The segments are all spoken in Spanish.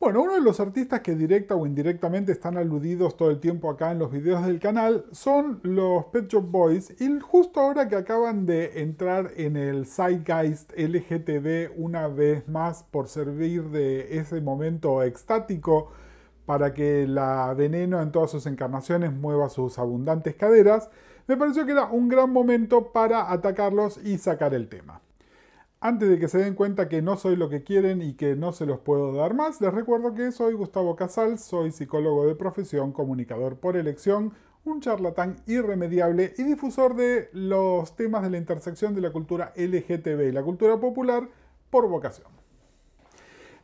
Bueno, uno de los artistas que directa o indirectamente están aludidos todo el tiempo acá en los videos del canal son los Pet Shop Boys, y justo ahora que acaban de entrar en el Zeitgeist LGTB una vez más por servir de ese momento extático para que la Veneno en todas sus encarnaciones mueva sus abundantes caderas, me pareció que era un gran momento para atacarlos y sacar el tema. Antes de que se den cuenta que no soy lo que quieren y que no se los puedo dar más, les recuerdo que soy Gustavo Casals, soy psicólogo de profesión, comunicador por elección, un charlatán irremediable y difusor de los temas de la intersección de la cultura LGTB y la cultura popular por vocación.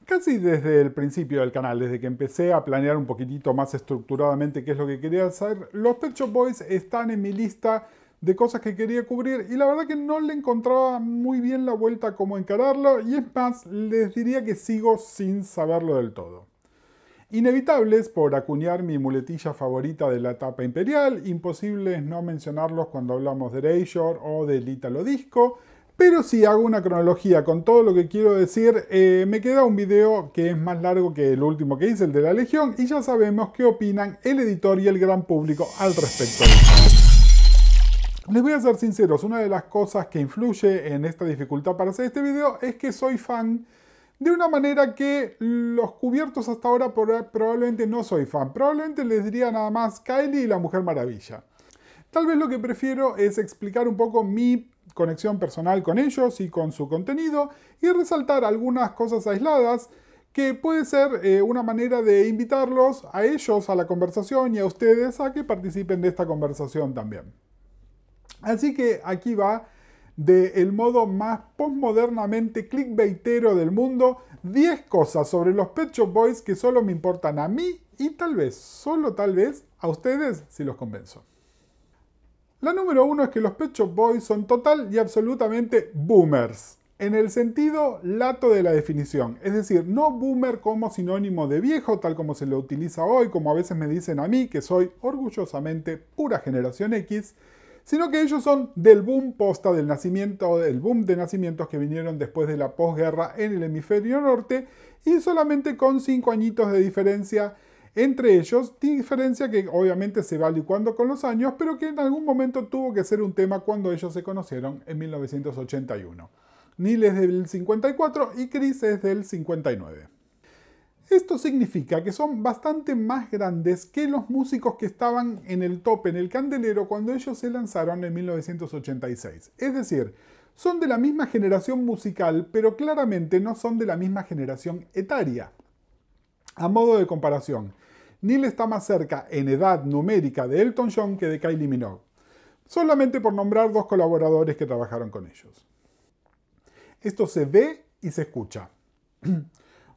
Casi desde el principio del canal, desde que empecé a planear un poquitito más estructuradamente qué es lo que quería hacer, los Pet Shop Boys están en mi lista de cosas que quería cubrir y la verdad que no le encontraba muy bien la vuelta a cómo encararlo, y es más, les diría que sigo sin saberlo del todo. Inevitables, por acuñar mi muletilla favorita de la etapa imperial, imposibles no mencionarlos cuando hablamos de Erasure o del Italo Disco, pero si hago una cronología con todo lo que quiero decir, me queda un video que es más largo que el último que hice, el de la Legión, y ya sabemos qué opinan el editor y el gran público al respecto. Les voy a ser sinceros, una de las cosas que influye en esta dificultad para hacer este video es que soy fan de una manera que los cubiertos hasta ahora probablemente no soy fan. Probablemente les diría nada más Kylie y la Mujer Maravilla. Tal vez lo que prefiero es explicar un poco mi conexión personal con ellos y con su contenido y resaltar algunas cosas aisladas que puede ser una manera de invitarlos a ellos a la conversación y a ustedes a que participen de esta conversación también. Así que aquí va, del modo más postmodernamente clickbaitero del mundo, 10 cosas sobre los Pet Shop Boys que solo me importan a mí y tal vez, solo tal vez, a ustedes si los convenzo. La número 1 es que los Pet Shop Boys son total y absolutamente boomers, en el sentido lato de la definición, es decir, no boomer como sinónimo de viejo, tal como se lo utiliza hoy, como a veces me dicen a mí, que soy orgullosamente pura generación X, sino que ellos son del boom posta del nacimiento, del boom de nacimientos que vinieron después de la posguerra en el hemisferio norte, y solamente con 5 añitos de diferencia entre ellos, diferencia que obviamente se va licuando con los años, pero que en algún momento tuvo que ser un tema cuando ellos se conocieron en 1981. Neil es del 54 y Chris es del 59. Esto significa que son bastante más grandes que los músicos que estaban en el top, en el candelero, cuando ellos se lanzaron en 1986. Es decir, son de la misma generación musical, pero claramente no son de la misma generación etaria. A modo de comparación, Neil está más cerca en edad numérica de Elton John que de Kylie Minogue, solamente por nombrar 2 colaboradores que trabajaron con ellos. Esto se ve y se escucha.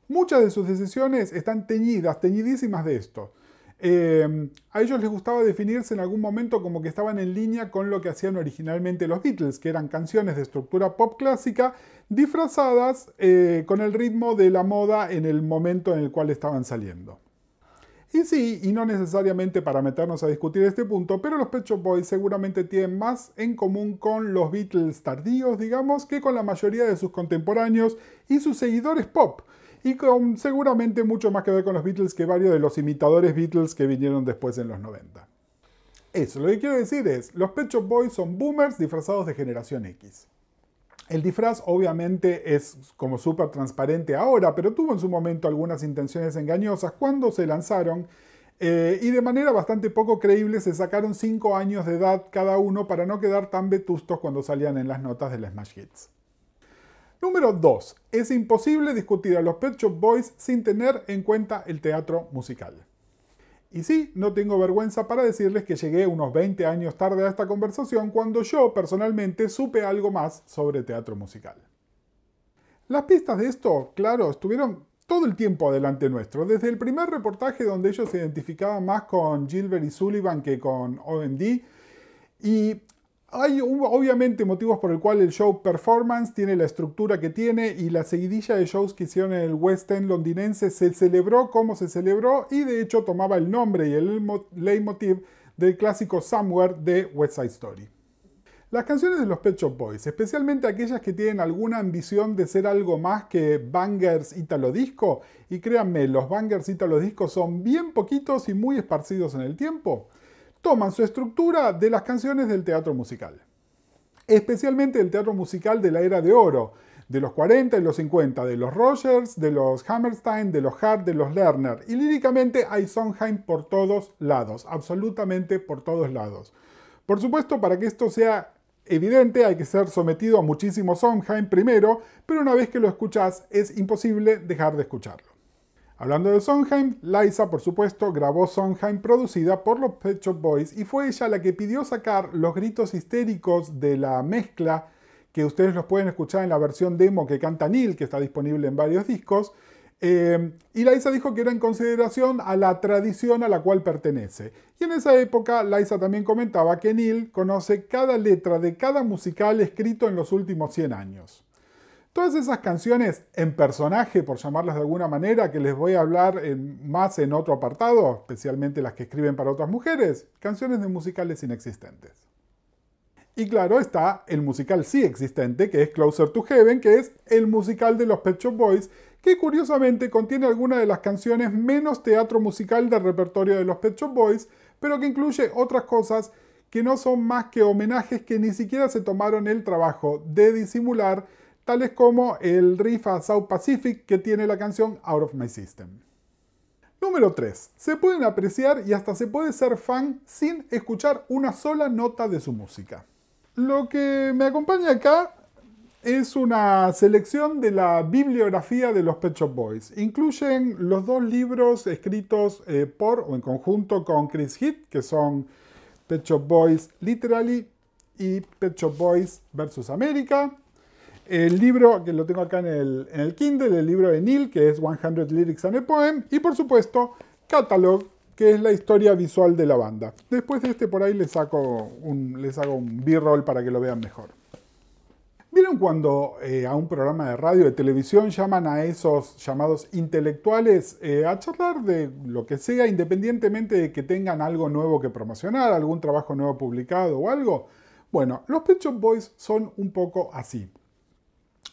Muchas de sus decisiones están teñidísimas de esto. A ellos les gustaba definirse en algún momento como que estaban en línea con lo que hacían originalmente los Beatles, que eran canciones de estructura pop clásica disfrazadas con el ritmo de la moda en el momento en el cual estaban saliendo. Y sí, y no necesariamente para meternos a discutir este punto, pero los Pet Shop Boys seguramente tienen más en común con los Beatles tardíos, digamos, que con la mayoría de sus contemporáneos y sus seguidores pop, y con seguramente mucho más que ver con los Beatles que varios de los imitadores Beatles que vinieron después en los 90. Eso, lo que quiero decir es, los Pet Shop Boys son boomers disfrazados de generación X. El disfraz obviamente es como súper transparente ahora, pero tuvo en su momento algunas intenciones engañosas cuando se lanzaron y de manera bastante poco creíble se sacaron 5 años de edad cada uno para no quedar tan vetustos cuando salían en las notas del Smash Hits. Número 2. Es imposible discutir a los Pet Shop Boys sin tener en cuenta el teatro musical. Y sí, no tengo vergüenza para decirles que llegué unos 20 años tarde a esta conversación cuando yo personalmente supe algo más sobre teatro musical. Las pistas de esto, claro, estuvieron todo el tiempo adelante nuestro, desde el primer reportaje donde ellos se identificaban más con Gilbert y Sullivan que con OMD, y hay obviamente motivos por el cual el show Performance tiene la estructura que tiene y la seguidilla de shows que hicieron en el West End londinense se celebró como se celebró y de hecho tomaba el nombre y el leitmotiv del clásico Somewhere de West Side Story. Las canciones de los Pet Shop Boys, especialmente aquellas que tienen alguna ambición de ser algo más que bangers ítalo disco, y créanme, los bangers ítalo disco son bien poquitos y muy esparcidos en el tiempo, toman su estructura de las canciones del teatro musical. Especialmente del teatro musical de la era de oro, de los 40 y los 50, de los Rogers, de los Hammerstein, de los Hart, de los Lerner. Y líricamente hay Sondheim por todos lados, absolutamente por todos lados. Por supuesto, para que esto sea evidente hay que ser sometido a muchísimo Sondheim primero, pero una vez que lo escuchás es imposible dejar de escucharlo. Hablando de Sondheim, Liza, por supuesto, grabó Sondheim producida por los Pet Shop Boys y fue ella la que pidió sacar los gritos histéricos de la mezcla, que ustedes los pueden escuchar en la versión demo que canta Neil, que está disponible en varios discos, y Liza dijo que era en consideración a la tradición a la cual pertenece. Y en esa época, Liza también comentaba que Neil conoce cada letra de cada musical escrito en los últimos 100 años. Todas esas canciones en personaje, por llamarlas de alguna manera, que les voy a hablar más en otro apartado, especialmente las que escriben para otras mujeres, canciones de musicales inexistentes. Y claro, está el musical sí existente, que es Closer to Heaven, que es el musical de los Pet Shop Boys, que curiosamente contiene algunas de las canciones menos teatro musical del repertorio de los Pet Shop Boys, pero que incluye otras cosas que no son más que homenajes que ni siquiera se tomaron el trabajo de disimular, tales como el riff a South Pacific que tiene la canción Out of My System. Número 3. Se pueden apreciar y hasta se puede ser fan sin escuchar una sola nota de su música. Lo que me acompaña acá es una selección de la bibliografía de los Pet Shop Boys. Incluyen los dos libros escritos por o en conjunto con Chris Heath, que son Pet Shop Boys Literally y Pet Shop Boys vs. America. El libro, que lo tengo acá en el Kindle, el libro de Neil, que es 100 Lyrics and a Poem. Y por supuesto, Catalog, que es la historia visual de la banda. Después de este por ahí les hago un B-roll para que lo vean mejor. ¿Vieron cuando a un programa de radio, de televisión, llaman a esos llamados intelectuales a charlar de lo que sea, independientemente de que tengan algo nuevo que promocionar, algún trabajo nuevo publicado o algo? Bueno, los Pet Shop Boys son un poco así.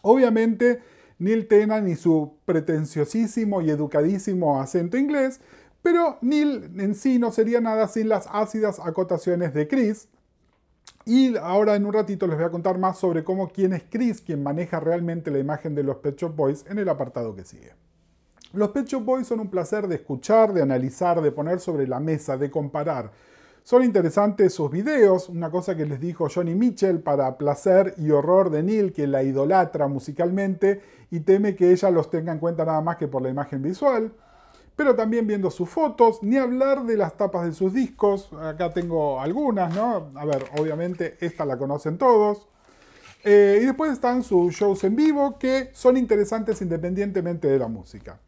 Obviamente, Neil Tennant y su pretenciosísimo y educadísimo acento inglés, pero Neil en sí no sería nada sin las ácidas acotaciones de Chris. Y ahora en un ratito les voy a contar más sobre quién es Chris, quien maneja realmente la imagen de los Pet Shop Boys en el apartado que sigue. Los Pet Shop Boys son un placer de escuchar, de analizar, de poner sobre la mesa, de comparar. Son interesantes sus videos, una cosa que les dijo Johnny Mitchell para placer y horror de Neil, que la idolatra musicalmente y teme que ella los tenga en cuenta nada más que por la imagen visual. Pero también viendo sus fotos, ni hablar de las tapas de sus discos. Acá tengo algunas, ¿no? A ver, obviamente esta la conocen todos. Y después están sus shows en vivo, que son interesantes independientemente de la música.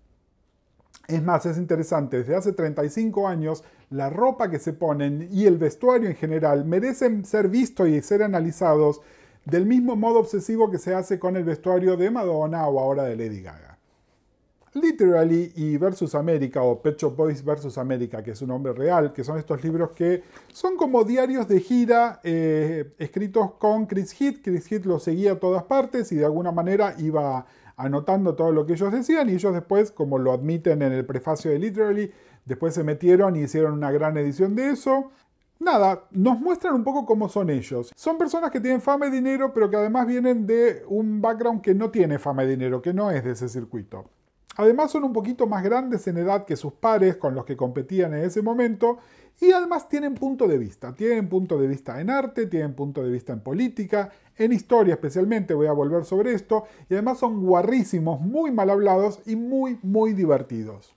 Es más, es interesante, desde hace 35 años, la ropa que se ponen y el vestuario en general merecen ser vistos y ser analizados del mismo modo obsesivo que se hace con el vestuario de Madonna o ahora de Lady Gaga. Literally y Versus America, o Pet Shop Boys vs. America, que es un nombre real, que son estos libros que son como diarios de gira escritos con Chris Heath. Chris Heath los seguía a todas partes y de alguna manera iba anotando todo lo que ellos decían, y ellos después, como lo admiten en el prefacio de Literally, después se metieron y hicieron una gran edición de eso. Nada, nos muestran un poco cómo son ellos. Son personas que tienen fama y dinero, pero que además vienen de un background que no tiene fama y dinero, que no es de ese circuito. Además son un poquito más grandes en edad que sus pares con los que competían en ese momento, y además tienen punto de vista. Tienen punto de vista en arte, tienen punto de vista en política, en historia especialmente, voy a volver sobre esto, y además son guarrísimos, muy mal hablados y muy, muy divertidos.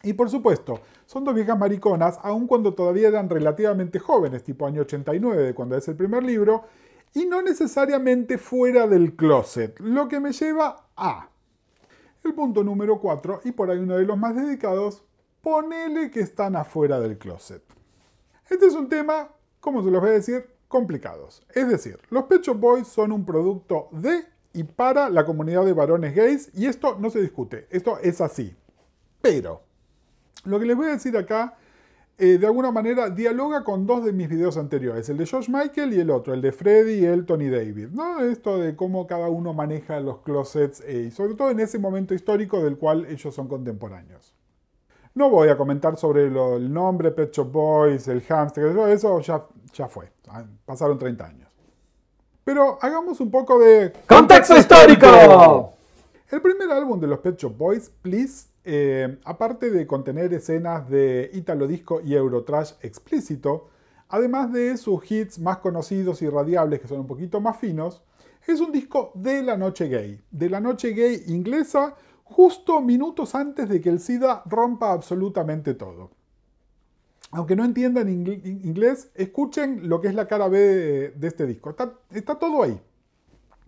Y por supuesto, son dos viejas mariconas, aun cuando todavía eran relativamente jóvenes, tipo año 89, de cuando es el primer libro, y no necesariamente fuera del closet, lo que me lleva a... El punto número 4, y por ahí uno de los más dedicados, ponele que están afuera del closet. Este es un tema, como se los voy a decir, complicados. Es decir, los Pet Shop Boys son un producto de y para la comunidad de varones gays, y esto no se discute, esto es así. Pero, lo que les voy a decir acá de alguna manera dialoga con dos de mis videos anteriores, el de George Michael y el otro, el de Freddie y el Tony David, ¿no? Esto de cómo cada uno maneja los closets y sobre todo en ese momento histórico del cual ellos son contemporáneos. No voy a comentar sobre el nombre, Pet Shop Boys, el hamster, eso ya fue, pasaron 30 años. Pero hagamos un poco de ¡contexto histórico! El primer álbum de los Pet Shop Boys, Please, aparte de contener escenas de Italo Disco y Eurotrash explícito, además de sus hits más conocidos y radiables que son un poquito más finos, es un disco de la noche gay inglesa, justo minutos antes de que el SIDA rompa absolutamente todo. Aunque no entiendan inglés, escuchen lo que es la cara B de este disco. Está todo ahí.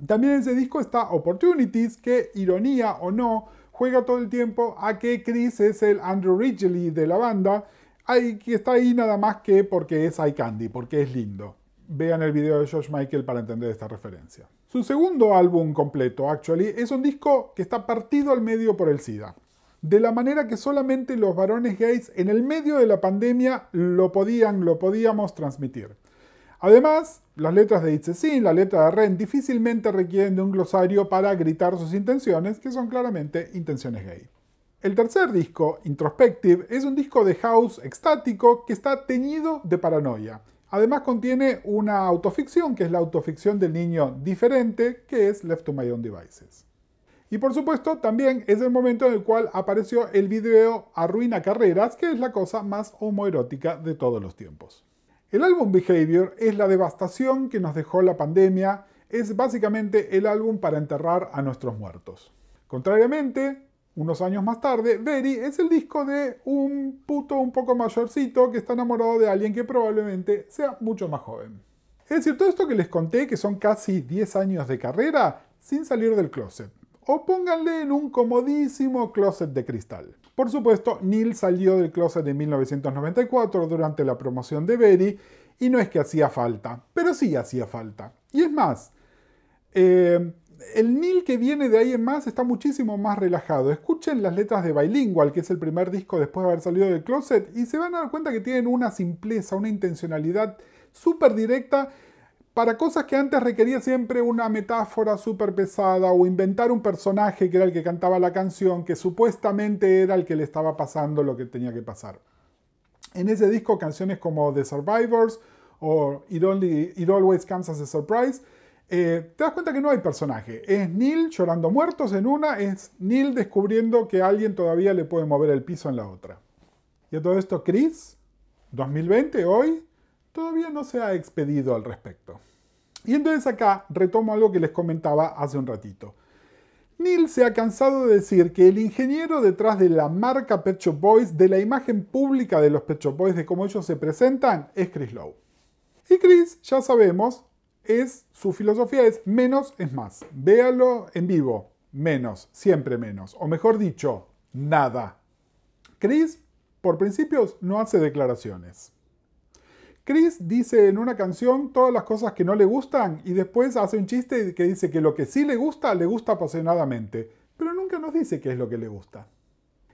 También en ese disco está Opportunities, que, ironía o no, juega todo el tiempo a que Chris es el Andrew Ridgeley de la banda, que está ahí nada más que porque es eye candy, porque es lindo. Vean el video de George Michael para entender esta referencia. Su segundo álbum completo, Actually, es un disco que está partido al medio por el SIDA. De la manera que solamente los varones gays en el medio de la pandemia lo podíamos transmitir. Además, las letras de It's a Sin, la letra de Ren, difícilmente requieren de un glosario para gritar sus intenciones, que son claramente intenciones gay. El tercer disco, Introspective, es un disco de house extático que está teñido de paranoia. Además contiene una autoficción, que es la autoficción del niño diferente, que es Left to My Own Devices. Y por supuesto, también es el momento en el cual apareció el video Arruina Carreras, que es la cosa más homoerótica de todos los tiempos. El álbum Behavior es la devastación que nos dejó la pandemia, es básicamente el álbum para enterrar a nuestros muertos. Contrariamente, unos años más tarde, Very es el disco de un puto un poco mayorcito que está enamorado de alguien que probablemente sea mucho más joven. Es decir, todo esto que les conté, que son casi 10 años de carrera, sin salir del closet. O pónganle en un comodísimo closet de cristal. Por supuesto, Neil salió del closet en 1994 durante la promoción de Very y no es que hacía falta, pero sí hacía falta. Y es más, el Neil que viene de ahí en más está muchísimo más relajado. Escuchen las letras de Bilingual, que es el primer disco después de haber salido del closet, y se van a dar cuenta que tienen una simpleza, una intencionalidad súper directa para cosas que antes requería siempre una metáfora súper pesada o inventar un personaje que era el que cantaba la canción, que supuestamente era el que le estaba pasando lo que tenía que pasar. En ese disco, canciones como The Survivors o It Always Comes as a Surprise, te das cuenta que no hay personaje. Es Neil llorando muertos en una, es Neil descubriendo que alguien todavía le puede mover el piso en la otra. Y a todo esto, Chris, 2020, hoy, todavía no se ha expedido al respecto. Y entonces acá retomo algo que les comentaba hace un ratito. Neil se ha cansado de decir que el ingeniero detrás de la marca Pet Shop Boys, de la imagen pública de los Pet Shop Boys, de cómo ellos se presentan, es Chris Lowe. Y Chris, ya sabemos, su filosofía es menos es más. Véalo en vivo, menos, siempre menos. O mejor dicho, nada. Chris, por principios, no hace declaraciones. Chris dice en una canción todas las cosas que no le gustan y después hace un chiste que dice que lo que sí le gusta apasionadamente, pero nunca nos dice qué es lo que le gusta.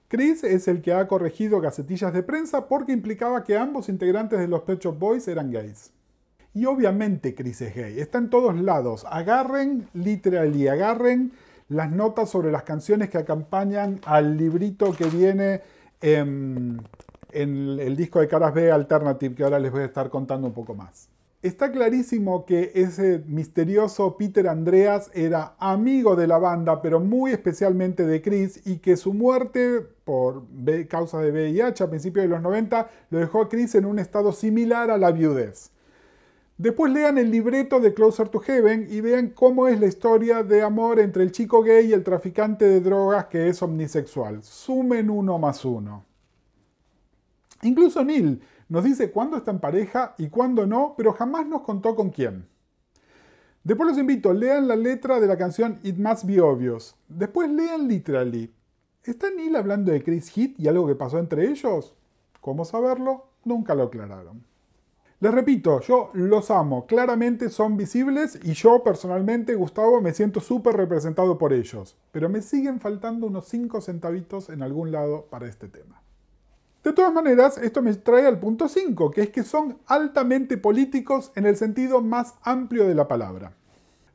Chris es el que ha corregido gacetillas de prensa porque implicaba que ambos integrantes de los Pet Shop Boys eran gays. Y obviamente Chris es gay, está en todos lados. Agarren las notas sobre las canciones que acompañan al librito que viene en el disco de Caras B Alternative, que ahora les voy a estar contando un poco más. Está clarísimo que ese misterioso Peter Andreas era amigo de la banda, pero muy especialmente de Chris, y que su muerte por causa de VIH a principios de los 90 lo dejó a Chris en un estado similar a la viudez. Después lean el libreto de Closer to Heaven y vean cómo es la historia de amor entre el chico gay y el traficante de drogas que es omnisexual. Sumen 1 más 1. Incluso Neil nos dice cuándo está en pareja y cuándo no, pero jamás nos contó con quién. Después los invito, lean la letra de la canción It Must Be Obvious. Después lean Literally. ¿Está Neil hablando de Chris Heath y algo que pasó entre ellos? ¿Cómo saberlo? Nunca lo aclararon. Les repito, yo los amo, claramente son visibles y yo personalmente, Gustavo, me siento súper representado por ellos, pero me siguen faltando unos 5 centavitos en algún lado para este tema. De todas maneras, esto me trae al punto 5, que es que son altamente políticos en el sentido más amplio de la palabra.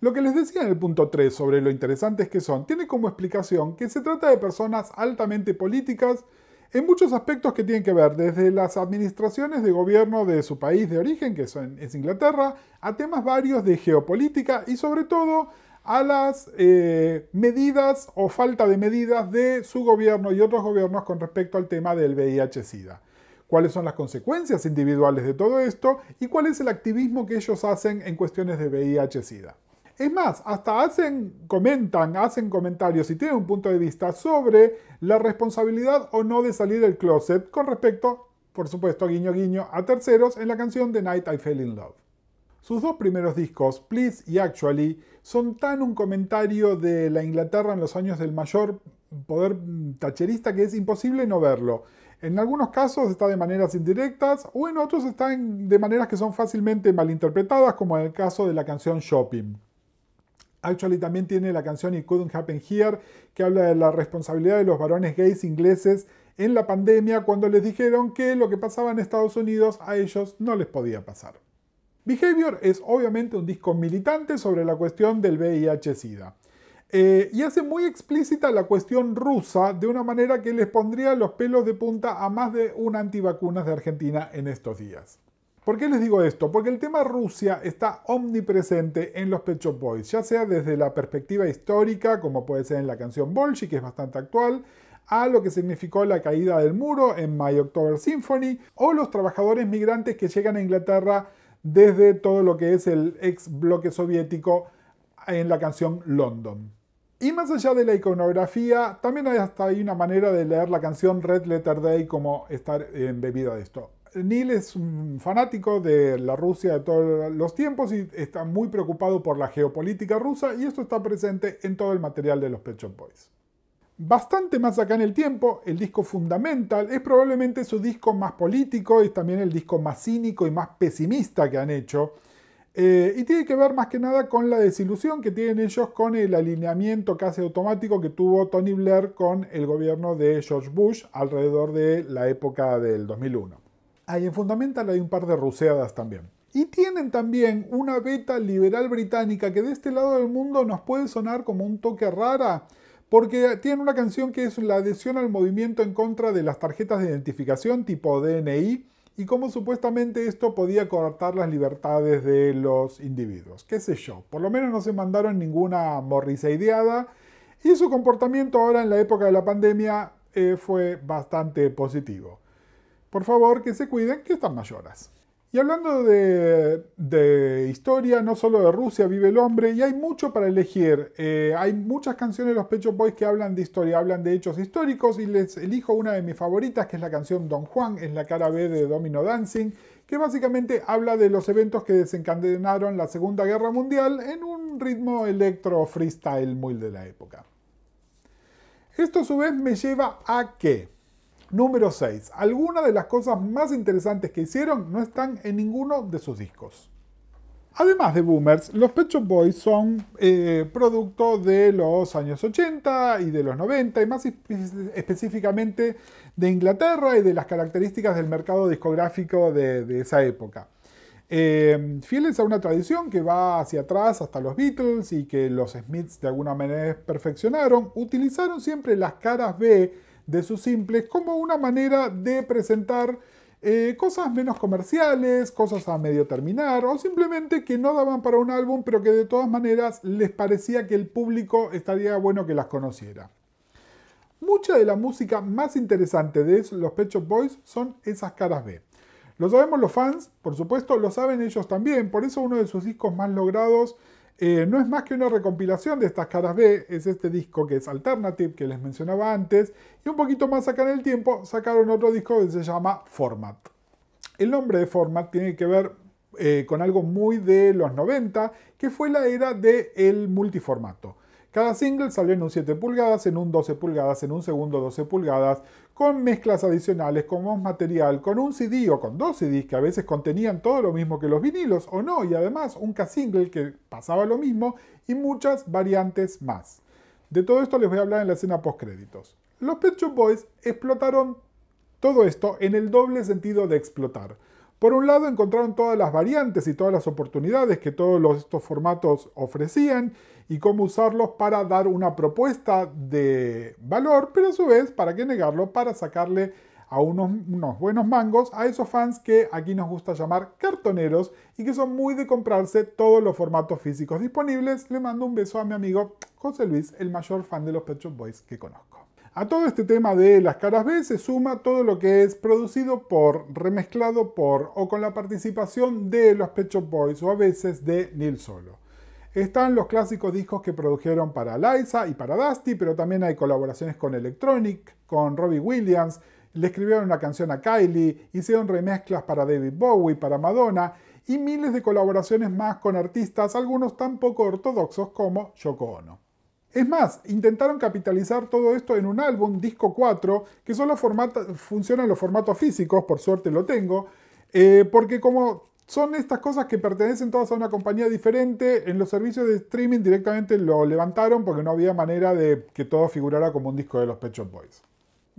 Lo que les decía en el punto 3 sobre lo interesantes que son, tiene como explicación que se trata de personas altamente políticas en muchos aspectos que tienen que ver desde las administraciones de gobierno de su país de origen, que es Inglaterra, a temas varios de geopolítica y sobre todo a las medidas o falta de medidas de su gobierno y otros gobiernos con respecto al tema del VIH-Sida. Cuáles son las consecuencias individuales de todo esto y cuál es el activismo que ellos hacen en cuestiones de VIH-Sida. Es más, hasta hacen comentarios y tienen un punto de vista sobre la responsabilidad o no de salir del closet con respecto, por supuesto, guiño guiño, a terceros en la canción The Night I Fell in Love. Sus dos primeros discos, Please y Actually, son tan un comentario de la Inglaterra en los años del mayor poder thatcherista que es imposible no verlo. En algunos casos está de maneras indirectas o en otros está de maneras que son fácilmente malinterpretadas, como en el caso de la canción Shopping. Actually también tiene la canción It Couldn't Happen Here, que habla de la responsabilidad de los varones gays ingleses en la pandemia cuando les dijeron que lo que pasaba en Estados Unidos a ellos no les podía pasar. Behavior es obviamente un disco militante sobre la cuestión del VIH-Sida. Y hace muy explícita la cuestión rusa de una manera que les pondría los pelos de punta a más de un antivacunas de Argentina en estos días. ¿Por qué les digo esto? Porque el tema Rusia está omnipresente en los Pet Shop Boys, ya sea desde la perspectiva histórica, como puede ser en la canción Bolshoi, que es bastante actual, a lo que significó la caída del muro en My October Symphony, o los trabajadores migrantes que llegan a Inglaterra desde todo lo que es el ex bloque soviético en la canción London. Y más allá de la iconografía, también hay hasta ahí una manera de leer la canción Red Letter Day como estar embebida de esto. Neil es un fanático de la Rusia de todos los tiempos y está muy preocupado por la geopolítica rusa y esto está presente en todo el material de los Pet Shop Boys. Bastante más acá en el tiempo, el disco Fundamental es probablemente su disco más político y también el disco más cínico y más pesimista que han hecho. Y tiene que ver más que nada con la desilusión que tienen ellos con el alineamiento casi automático que tuvo Tony Blair con el gobierno de George Bush alrededor de la época del 2001. Ahí en Fundamental hay un par de ruseadas también. Y tienen también una beta liberal británica que de este lado del mundo nos puede sonar como un toque rara, porque tienen una canción que es la adhesión al movimiento en contra de las tarjetas de identificación tipo DNI y cómo supuestamente esto podía cortar las libertades de los individuos. Qué sé yo, por lo menos no se mandaron ninguna morriseideada y su comportamiento ahora en la época de la pandemia fue bastante positivo. Por favor, que se cuiden, que están mayoras. Y hablando de historia, no solo de Rusia vive el hombre, y hay mucho para elegir. Hay muchas canciones de los Pet Shop Boys que hablan de historia, hablan de hechos históricos, y les elijo una de mis favoritas, que es la canción Don Juan, es la cara B de Domino Dancing, que básicamente habla de los eventos que desencadenaron la Segunda Guerra Mundial en un ritmo electro freestyle muy de la época. Esto a su vez me lleva a que... Número 6. Algunas de las cosas más interesantes que hicieron no están en ninguno de sus discos. Además de Boomers, los Pet Shop Boys son producto de los años 80 y de los 90, y más específicamente de Inglaterra y de las características del mercado discográfico de esa época. Fieles a una tradición que va hacia atrás hasta los Beatles y que los Smiths de alguna manera perfeccionaron, utilizaron siempre las caras B de sus simples como una manera de presentar cosas menos comerciales, cosas a medio terminar o simplemente que no daban para un álbum pero que de todas maneras les parecía que el público estaría bueno que las conociera. Mucha de la música más interesante de los Pet Shop Boys son esas caras B. Lo sabemos los fans, por supuesto, lo saben ellos también, por eso uno de sus discos más logrados no es más que una recompilación de estas caras B, es este disco que es Alternative, que les mencionaba antes, y un poquito más acá en el tiempo sacaron otro disco que se llama Format. El nombre de Format tiene que ver con algo muy de los 90, que fue la era del multiformato. Cada single salió en un 7 pulgadas, en un 12 pulgadas, en un segundo 12 pulgadas, con mezclas adicionales, con más material, con un CD o con dos CDs que a veces contenían todo lo mismo que los vinilos o no, y además un K-single que pasaba lo mismo y muchas variantes más. De todo esto les voy a hablar en la escena post-créditos. Los Pet Shop Boys explotaron Todo esto en el doble sentido de explotar. Por un lado encontraron todas las variantes y todas las oportunidades que todos estos formatos ofrecían y cómo usarlos para dar una propuesta de valor, pero a su vez, ¿para qué negarlo? Para sacarle a unos buenos mangos a esos fans que aquí nos gusta llamar cartoneros y que son muy de comprarse todos los formatos físicos disponibles. Le mando un beso a mi amigo José Luis, el mayor fan de los Pet Shop Boys que conozco. A todo este tema de las caras B se suma todo lo que es producido por, remezclado por o con la participación de los Pet Shop Boys o a veces de Neil Solo. Están los clásicos discos que produjeron para Liza y para Dusty, pero también hay colaboraciones con Electronic, con Robbie Williams, le escribieron una canción a Kylie, hicieron remezclas para David Bowie, para Madonna y miles de colaboraciones más con artistas, algunos tan poco ortodoxos como Yoko Ono. Es más, intentaron capitalizar todo esto en un álbum, disco 4, que solo funciona en los formatos físicos, por suerte lo tengo, porque como son estas cosas que pertenecen todas a una compañía diferente, en los servicios de streaming directamente lo levantaron porque no había manera de que todo figurara como un disco de los Pet Shop Boys.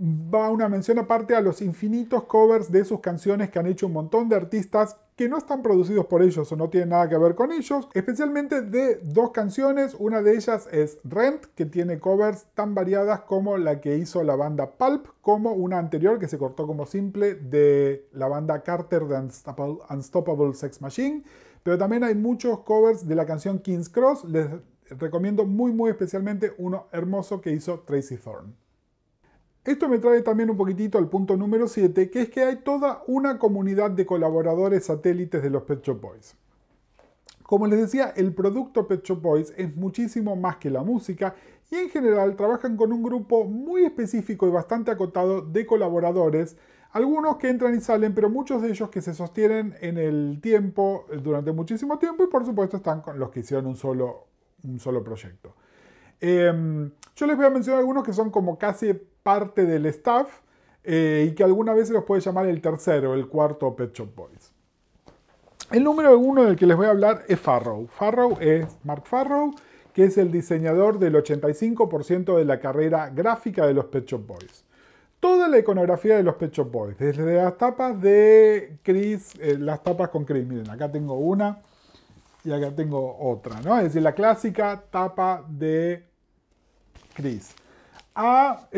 Va una mención aparte a los infinitos covers de sus canciones que han hecho un montón de artistas que no están producidos por ellos o no tienen nada que ver con ellos, especialmente de dos canciones. Una de ellas es Rent, que tiene covers tan variadas como la que hizo la banda Pulp, como una anterior que se cortó como simple de la banda Carter de Unstoppable Sex Machine, pero también hay muchos covers de la canción King's Cross. Les recomiendo muy especialmente uno hermoso que hizo Tracy Thorn. Esto me trae también un poquitito al punto número 7, que es que hay toda una comunidad de colaboradores satélites de los Pet Shop Boys. Como les decía, el producto Pet Shop Boys es muchísimo más que la música y en general trabajan con un grupo muy específico y bastante acotado de colaboradores, algunos que entran y salen, pero muchos de ellos que se sostienen en el tiempo, durante muchísimo tiempo, y por supuesto están con los que hicieron un solo proyecto. Yo les voy a mencionar algunos que son como casi parte del staff y que alguna vez se los puede llamar el tercero, el cuarto Pet Shop Boys. El número 1 del que les voy a hablar es Farrow. Farrow es Mark Farrow, que es el diseñador del 85% de la carrera gráfica de los Pet Shop Boys. Toda la iconografía de los Pet Shop Boys, desde las tapas de Chris, las tapas con Chris, miren, acá tengo una y acá tengo otra, ¿no? Es decir, la clásica tapa de Chris. A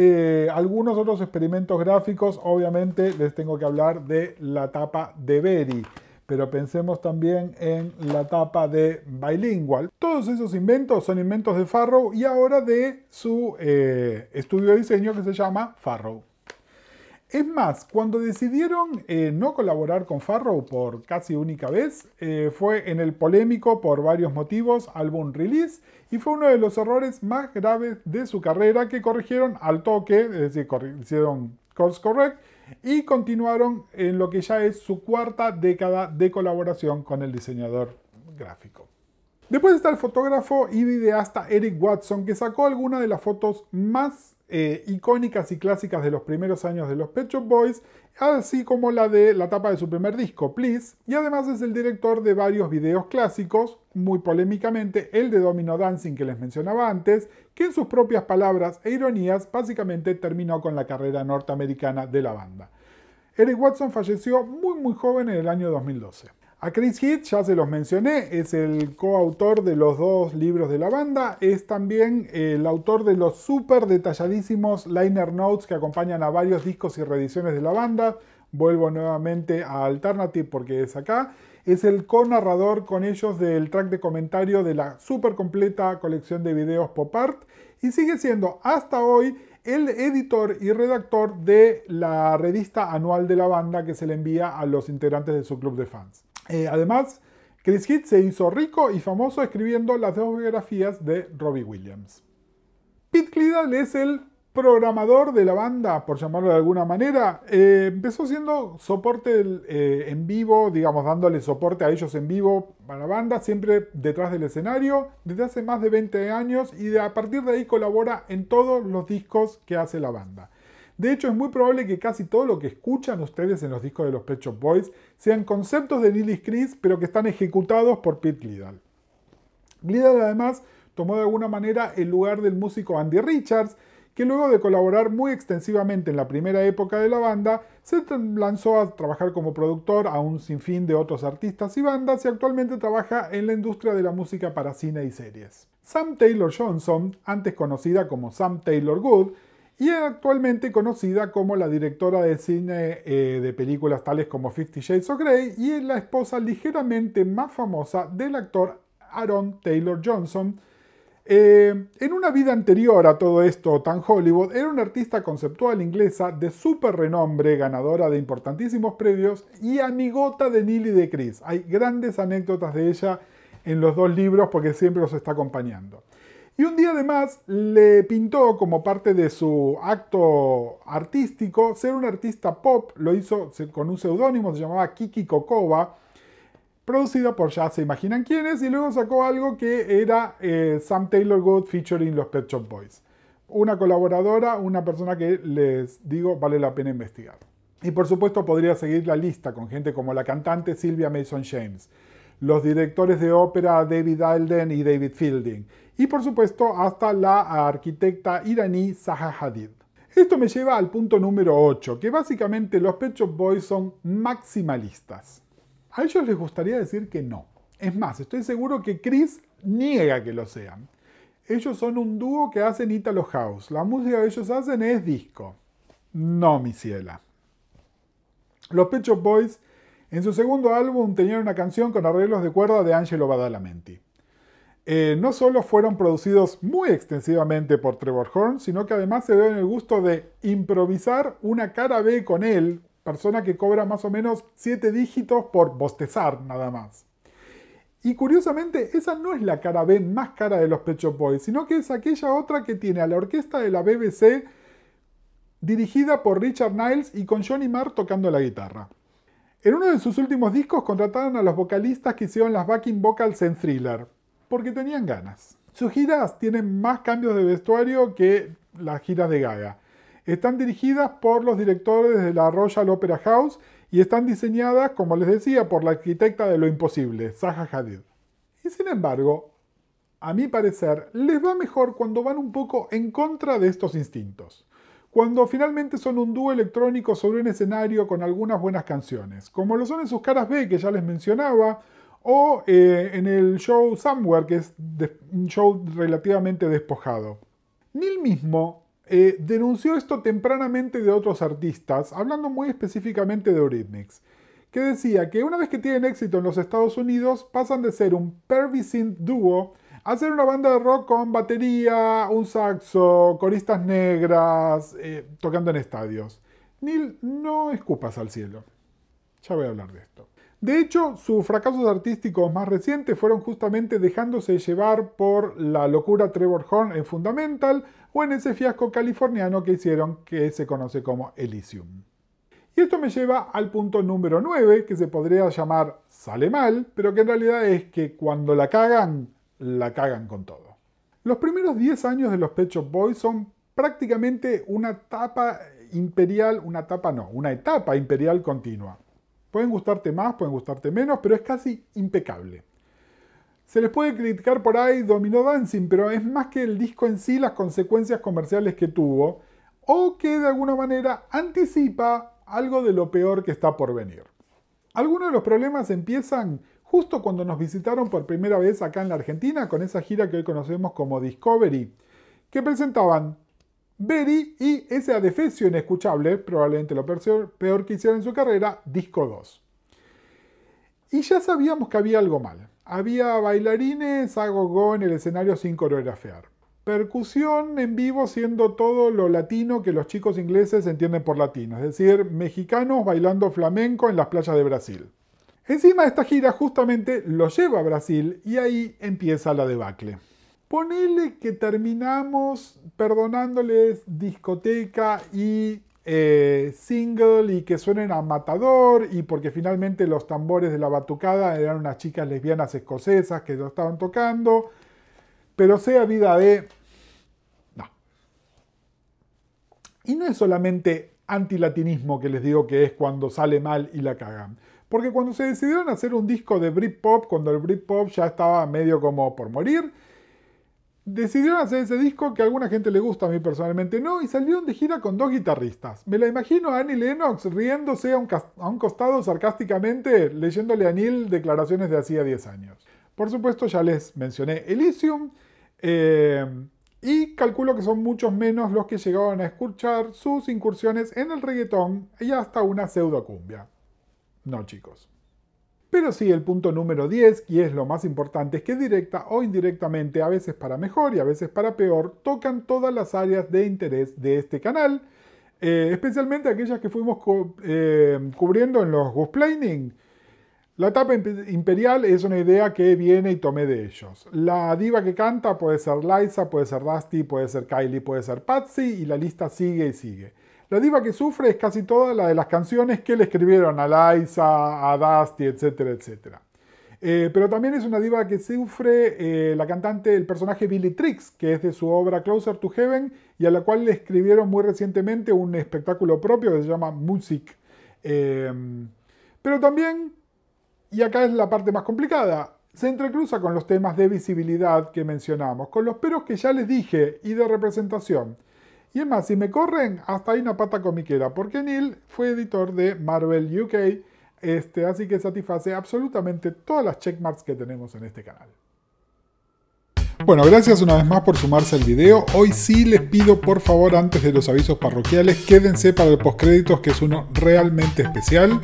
algunos otros experimentos gráficos, obviamente les tengo que hablar de la tapa de Berry, pero pensemos también en la tapa de Bilingual. Todos esos inventos son inventos de Farrow y ahora de su estudio de diseño que se llama Farrow. Es más, cuando decidieron no colaborar con Farrow por casi única vez, fue en el polémico por varios motivos álbum Release y fue uno de los errores más graves de su carrera que corrigieron al toque, es decir, hicieron course correct y continuaron en lo que ya es su cuarta década de colaboración con el diseñador gráfico. Después está el fotógrafo y videasta Eric Watson, que sacó algunas de las fotos más icónicas y clásicas de los primeros años de los Pet Shop Boys, así como la de la tapa de su primer disco, Please, y además es el director de varios videos clásicos, muy polémicamente el de Domino Dancing que les mencionaba antes, que en sus propias palabras e ironías básicamente terminó con la carrera norteamericana de la banda. Eric Watson falleció muy joven en el año 2012. A Chris Heath ya se los mencioné, es el coautor de los dos libros de la banda, es también el autor de los súper detalladísimos liner notes que acompañan a varios discos y reediciones de la banda. Vuelvo nuevamente a Alternative porque es acá. Es el co-narrador con ellos del track de comentario de la súper completa colección de videos Pop Art y sigue siendo hasta hoy el editor y redactor de la revista anual de la banda que se le envía a los integrantes de su club de fans. Además, Chris Heath se hizo rico y famoso escribiendo las dos biografías de Robbie Williams. Pete Clydal es el programador de la banda, por llamarlo de alguna manera. Empezó siendo soporte en vivo, digamos, dándole soporte a ellos en vivo para la banda, siempre detrás del escenario, desde hace más de 20 años y a partir de ahí colabora en todos los discos que hace la banda. De hecho, es muy probable que casi todo lo que escuchan ustedes en los discos de los Pet Shop Boys sean conceptos de Neil y Chris, pero que están ejecutados por Pete Clydal. Clydal además tomó de alguna manera el lugar del músico Andy Richards, que luego de colaborar muy extensivamente en la primera época de la banda, se lanzó a trabajar como productor a un sinfín de otros artistas y bandas y actualmente trabaja en la industria de la música para cine y series. Sam Taylor Johnson, antes conocida como Sam Taylor Good, y actualmente conocida como la directora de cine de películas tales como 50 Shades of Grey y es la esposa ligeramente más famosa del actor Aaron Taylor Johnson. En una vida anterior a todo esto tan Hollywood, era una artista conceptual inglesa de súper renombre, ganadora de importantísimos premios y amigota de Neil y de Chris. Hay grandes anécdotas de ella en los dos libros porque siempre los está acompañando. Y un día además le pintó como parte de su acto artístico ser un artista pop, lo hizo con un seudónimo, se llamaba Kiki Kokova, producida por ya se imaginan quiénes, y luego sacó algo que era Sam Taylor Good featuring los Pet Shop Boys. Una colaboradora, una persona que les digo vale la pena investigar. Y por supuesto podría seguir la lista con gente como la cantante Sylvia Mason James, los directores de ópera David Alden y David Fielding, y por supuesto hasta la arquitecta iraní Zaha Hadid. Esto me lleva al punto número 8, que básicamente los Pet Shop Boys son maximalistas. A ellos les gustaría decir que no. Es más, estoy seguro que Chris niega que lo sean. Ellos son un dúo que hacen Italo House. La música que ellos hacen es disco. No, mi ciela. Los Pet Shop Boys en su segundo álbum tenían una canción con arreglos de cuerda de Angelo Badalamenti. No solo fueron producidos muy extensivamente por Trevor Horn, sino que además se dieron el gusto de improvisar una cara B con él, persona que cobra más o menos 7 dígitos por bostezar nada más. Y curiosamente, esa no es la cara B más cara de los Pet Shop Boys, sino que es aquella otra que tiene a la orquesta de la BBC dirigida por Richard Niles y con Johnny Marr tocando la guitarra. En uno de sus últimos discos contrataron a los vocalistas que hicieron las backing vocals en Thriller, porque tenían ganas. Sus giras tienen más cambios de vestuario que las giras de Gaga. Están dirigidas por los directores de la Royal Opera House y están diseñadas, como les decía, por la arquitecta de lo imposible, Zaha Hadid. Y sin embargo, a mi parecer, les va mejor cuando van un poco en contra de estos instintos. Cuando finalmente son un dúo electrónico sobre un escenario con algunas buenas canciones, como lo son en sus caras B que ya les mencionaba, o en el show Somewhere, que es un show relativamente despojado. Neil mismo denunció esto tempranamente de otros artistas, hablando muy específicamente de Eurythmics, que decía que una vez que tienen éxito en los Estados Unidos, pasan de ser un pervy-synth dúo a ser una banda de rock con batería, un saxo, coristas negras, tocando en estadios. Neil, no escupas al cielo. Ya voy a hablar de esto. De hecho, sus fracasos artísticos más recientes fueron justamente dejándose llevar por la locura Trevor Horn en Fundamental o en ese fiasco californiano que hicieron que se conoce como Elysium. Y esto me lleva al punto número 9, que se podría llamar sale mal, pero que en realidad es que cuando la cagan con todo. Los primeros 10 años de los Pet Shop Boys son prácticamente una etapa imperial continua. Pueden gustarte más, pueden gustarte menos, pero es casi impecable. Se les puede criticar por ahí Domino Dancing, pero es más que el disco en sí las consecuencias comerciales que tuvo, o que de alguna manera anticipa algo de lo peor que está por venir. Algunos de los problemas empiezan justo cuando nos visitaron por primera vez acá en la Argentina con esa gira que hoy conocemos como Discovery, que presentaban Very y ese adefesio inescuchable, probablemente lo peor que hicieron en su carrera, Disco 2. Y ya sabíamos que había algo mal. Había bailarines a go-go en el escenario sin coreografiar. Percusión en vivo siendo todo lo latino que los chicos ingleses entienden por latino, es decir, mexicanos bailando flamenco en las playas de Brasil. Encima esta gira justamente lo lleva a Brasil y ahí empieza la debacle. Ponele que terminamos perdonándoles discoteca y single y que suenen a matador y porque finalmente los tambores de la batucada eran unas chicas lesbianas escocesas que lo estaban tocando, pero sea vida de... no. Y no es solamente antilatinismo que les digo que es cuando sale mal y la cagan. Porque cuando se decidieron hacer un disco de Britpop, cuando el Britpop ya estaba medio como por morir, decidieron hacer ese disco que a alguna gente le gusta, a mí personalmente no, y salieron de gira con 2 guitarristas. Me la imagino a Annie Lennox riéndose a un costado sarcásticamente, leyéndole a Neil declaraciones de hacía 10 años. Por supuesto, ya les mencioné Elysium, y calculo que son muchos menos los que llegaban a escuchar sus incursiones en el reggaetón y hasta una pseudocumbia. No, chicos. Pero sí, el punto número 10, y es lo más importante, es que directa o indirectamente, a veces para mejor y a veces para peor, tocan todas las áreas de interés de este canal, especialmente aquellas que fuimos cubriendo en los Goosplaining. La etapa imperial es una idea que viene y tomé de ellos. La diva que canta puede ser Liza, puede ser Dusty, puede ser Kylie, puede ser Patsy, y la lista sigue y sigue. La diva que sufre es casi toda la de las canciones que le escribieron a Liza, a Dusty, etcétera, etcétera. Pero también es una diva que sufre la cantante, el personaje Billy Trix, que es de su obra Closer to Heaven, y a la cual le escribieron muy recientemente un espectáculo propio que se llama Music. Pero también, y acá es la parte más complicada, se entrecruza con los temas de visibilidad que mencionamos, con los peros que ya les dije y de representación. Y es más, si me corren, hasta hay una pata comiquera, porque Neil fue editor de Marvel UK, así que satisface absolutamente todas las checkmarks que tenemos en este canal. Bueno, gracias una vez más por sumarse al video. Hoy sí les pido por favor, antes de los avisos parroquiales, quédense para el postcréditos, que es uno realmente especial.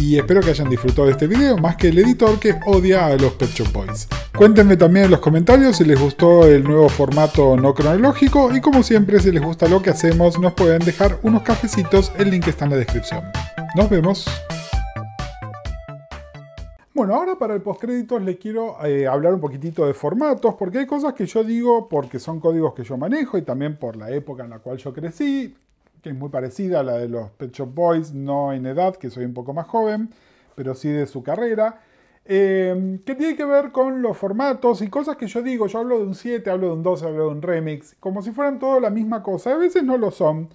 Y espero que hayan disfrutado de este video, más que el editor que odia a los Pet Shop Boys. Cuéntenme también en los comentarios si les gustó el nuevo formato no cronológico, y como siempre, si les gusta lo que hacemos, nos pueden dejar unos cafecitos, el link está en la descripción. Nos vemos. Bueno, ahora para el postcréditos les quiero hablar un poquitito de formatos, porque hay cosas que yo digo porque son códigos que yo manejo y también por la época en la cual yo crecí, que es muy parecida a la de los Pet Shop Boys, no en edad, que soy un poco más joven, pero sí de su carrera, que tiene que ver con los formatos y cosas que yo digo. Yo hablo de un 7, hablo de un 12, hablo de un remix, como si fueran todo la misma cosa. A veces no lo son.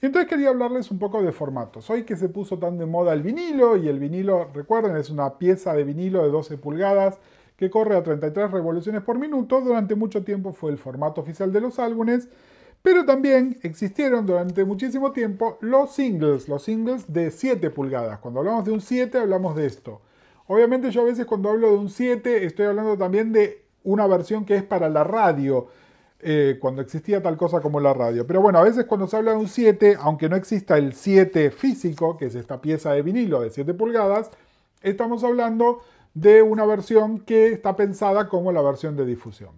Y entonces quería hablarles un poco de formatos. Hoy que se puso tan de moda el vinilo, y el vinilo, recuerden, es una pieza de vinilo de 12 pulgadas que corre a 33 revoluciones por minuto. Durante mucho tiempo fue el formato oficial de los álbumes. Pero también existieron durante muchísimo tiempo los singles de 7 pulgadas. Cuando hablamos de un 7 hablamos de esto. Obviamente yo a veces cuando hablo de un 7 estoy hablando también de una versión que es para la radio, cuando existía tal cosa como la radio. Pero bueno, a veces cuando se habla de un 7, aunque no exista el 7 físico, que es esta pieza de vinilo de 7 pulgadas, estamos hablando de una versión que está pensada como la versión de difusión.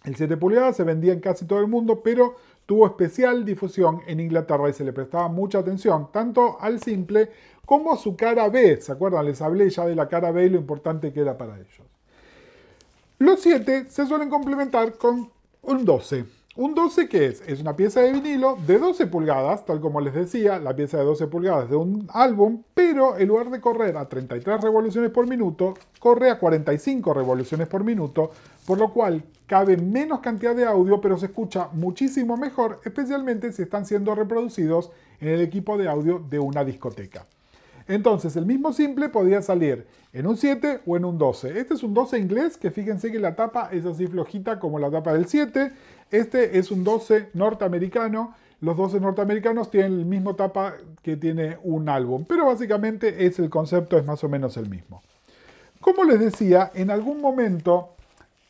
El 7 pulgadas se vendía en casi todo el mundo, pero tuvo especial difusión en Inglaterra y se le prestaba mucha atención, tanto al simple como a su cara B. ¿Se acuerdan? Les hablé ya de la cara B y lo importante que era para ellos. Los 7 se suelen complementar con un 12. ¿Un 12 qué es? Es una pieza de vinilo de 12 pulgadas, tal como les decía, la pieza de 12 pulgadas de un álbum, pero en lugar de correr a 33 revoluciones por minuto, corre a 45 revoluciones por minuto, por lo cual cabe menos cantidad de audio, pero se escucha muchísimo mejor, especialmente si están siendo reproducidos en el equipo de audio de una discoteca. Entonces, el mismo simple podía salir en un 7 o en un 12. Este es un 12 inglés, que fíjense que la tapa es así flojita como la tapa del 7. Este es un 12 norteamericano. Los 12 norteamericanos tienen el mismo tapa que tiene un álbum, pero básicamente el concepto es más o menos el mismo. Como les decía, en algún momento,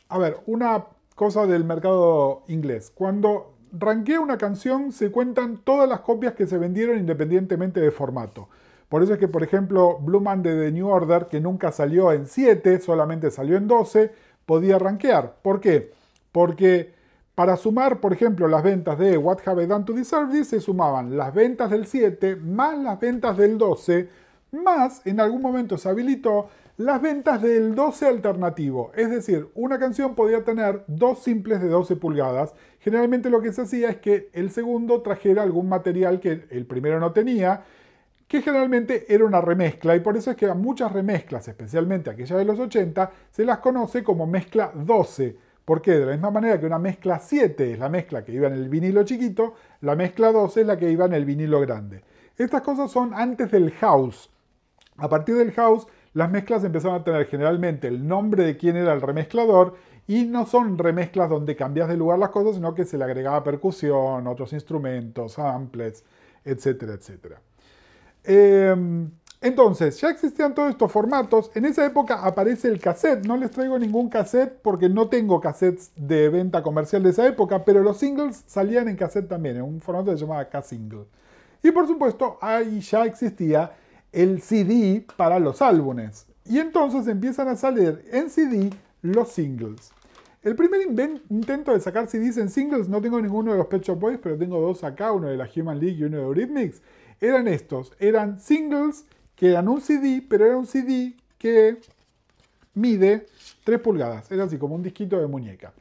a ver, una cosa del mercado inglés. Cuando rankea una canción, se cuentan todas las copias que se vendieron independientemente de formato. Por eso es que, por ejemplo, Blue Man de The New Order, que nunca salió en 7, solamente salió en 12, podía rankear. ¿Por qué? Porque para sumar, por ejemplo, las ventas de What Have I Done to Deserve This, se sumaban las ventas del 7 más las ventas del 12, más en algún momento se habilitó las ventas del 12 alternativo. Es decir, una canción podía tener 2 simples de 12 pulgadas. Generalmente lo que se hacía es que el segundo trajera algún material que el primero no tenía, que generalmente era una remezcla, y por eso es que a muchas remezclas, especialmente aquellas de los 80, se las conoce como mezcla 12. ¿Por qué? De la misma manera que una mezcla 7 es la mezcla que iba en el vinilo chiquito, la mezcla 12 es la que iba en el vinilo grande. Estas cosas son antes del house. A partir del house, las mezclas empezaron a tener generalmente el nombre de quién era el remezclador y no son remezclas donde cambias de lugar las cosas, sino que se le agregaba percusión, otros instrumentos, samples, etcétera, etcétera. Entonces, ya existían todos estos formatos. En esa época aparece el cassette. No les traigo ningún cassette porque no tengo cassettes de venta comercial de esa época, pero los singles salían en cassette también, en un formato que se llamaba K-Single. Y por supuesto, ahí ya existía el CD para los álbumes. Y entonces empiezan a salir en CD los singles. El primer intento de sacar CDs en singles, no tengo ninguno de los Pet Shop Boys, pero tengo dos acá, uno de la Human League y uno de Eurythmics. Eran estos, eran singles que eran un CD, pero era un CD que mide 3 pulgadas. Era así como un disquito de muñeca.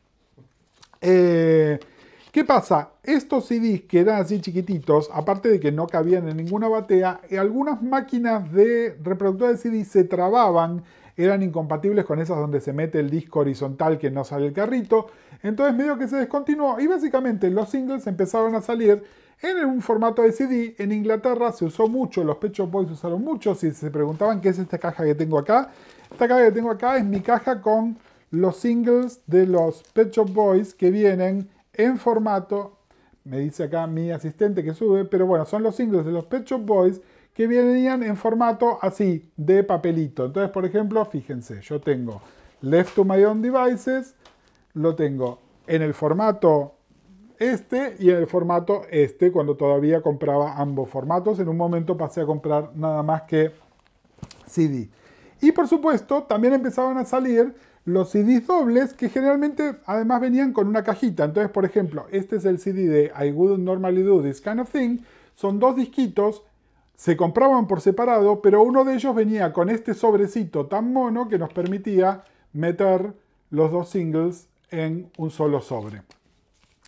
¿Qué pasa? Estos CDs que eran así chiquititos, aparte de que no cabían en ninguna batea, algunas máquinas de reproductores de CD se trababan, eran incompatibles con esas donde se mete el disco horizontal que no sale el carrito. Entonces medio que se descontinuó y básicamente los singles empezaron a salir en un formato de CD. En Inglaterra se usó mucho, los Pet Shop Boys usaron mucho. Si se preguntaban qué es esta caja que tengo acá, esta caja que tengo acá es mi caja con los singles de los Pet Shop Boys que vienen en formato, me dice acá mi asistente que sube, pero bueno, son los singles de los Pet Shop Boys que venían en formato así, de papelito. Entonces, por ejemplo, fíjense, yo tengo Left to My Own Devices, lo tengo en el formato este y en el formato este, cuando todavía compraba ambos formatos. En un momento pasé a comprar nada más que CD. Y por supuesto, también empezaban a salir los CDs dobles, que generalmente además venían con una cajita. Entonces, por ejemplo, este es el CD de I Wouldn't Normally Do This Kind of Thing. Son dos disquitos, se compraban por separado, pero uno de ellos venía con este sobrecito tan mono que nos permitía meter los dos singles en un solo sobre.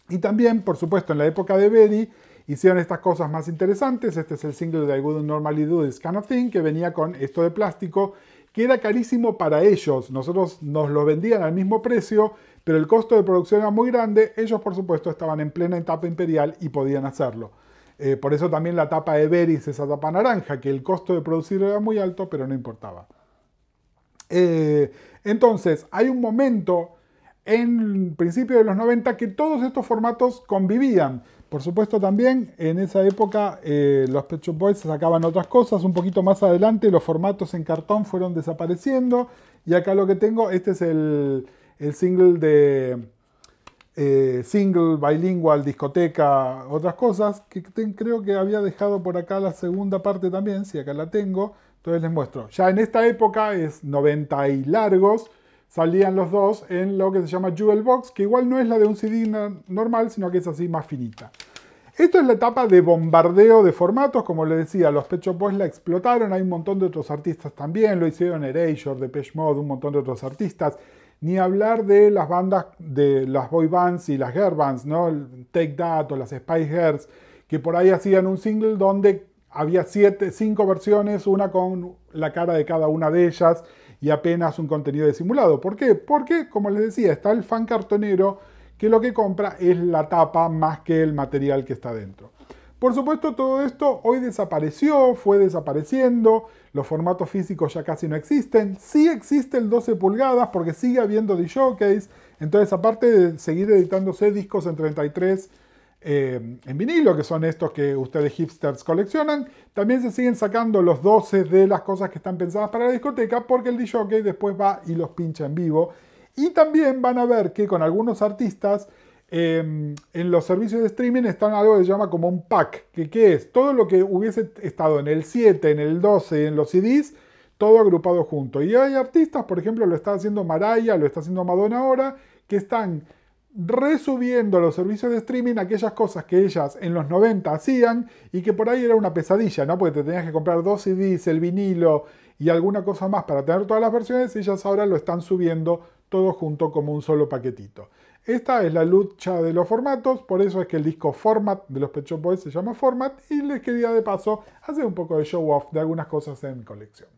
Y también, por supuesto, en la época de Berry hicieron estas cosas más interesantes. Este es el single de I Wouldn't Normally Do This Kind of Thing, que venía con esto de plástico, que era carísimo para ellos. Nosotros nos lo vendían al mismo precio, pero el costo de producción era muy grande. Ellos, por supuesto, estaban en plena etapa imperial y podían hacerlo. Por eso también la tapa de Berry es esa tapa naranja, que el costo de producirlo era muy alto, pero no importaba. Entonces, hay un momento en principio de los 90 que todos estos formatos convivían. Por supuesto también en esa época los Pet Shop Boys sacaban otras cosas. Un poquito más adelante los formatos en cartón fueron desapareciendo. Y acá lo que tengo, este es el single de single, bilingual, discoteca, otras cosas. Que creo que había dejado por acá la segunda parte también, si acá la tengo. Entonces les muestro. Ya en esta época es 90 y largos. Salían los dos en lo que se llama Jewel Box, que igual no es la de un CD normal, sino que es así más finita. Esto es la etapa de bombardeo de formatos. Como les decía, los Pet Shop Boys la explotaron. Hay un montón de otros artistas también. Lo hicieron Erasure, Depeche Mode, un montón de otros artistas. Ni hablar de las bandas, de las boy bands y las girl bands, ¿no? El Take That o las Spice Girls, que por ahí hacían un single donde había 5 versiones, una con la cara de cada una de ellas, y apenas un contenido disimulado. ¿Por qué? Porque, como les decía, está el fan cartonero que lo que compra es la tapa más que el material que está dentro. Por supuesto, todo esto hoy desapareció, fue desapareciendo, los formatos físicos ya casi no existen. Sí existe el 12 pulgadas porque sigue habiendo DJs, entonces aparte de seguir editándose discos en 33 en vinilo, que son estos que ustedes hipsters coleccionan, también se siguen sacando los 12 de las cosas que están pensadas para la discoteca, porque el DJ después va y los pincha en vivo. Y también van a ver que con algunos artistas en los servicios de streaming están algo que se llama como un pack, que ¿qué es? Todo lo que hubiese estado en el 7, en el 12 y en los CDs, todo agrupado junto. Y hay artistas, por ejemplo, lo está haciendo Mariah, lo está haciendo Madonna ahora, que están resubiendo a los servicios de streaming aquellas cosas que ellas en los 90 hacían y que por ahí era una pesadilla, ¿no? Porque te tenías que comprar 2 CDs, el vinilo y alguna cosa más para tener todas las versiones. Ellas ahora lo están subiendo todo junto como un solo paquetito. Esta es la lucha de los formatos, por eso es que el disco Format de los Pet Shop Boys se llama Format, y les quería de paso hacer un poco de show off de algunas cosas en mi colección.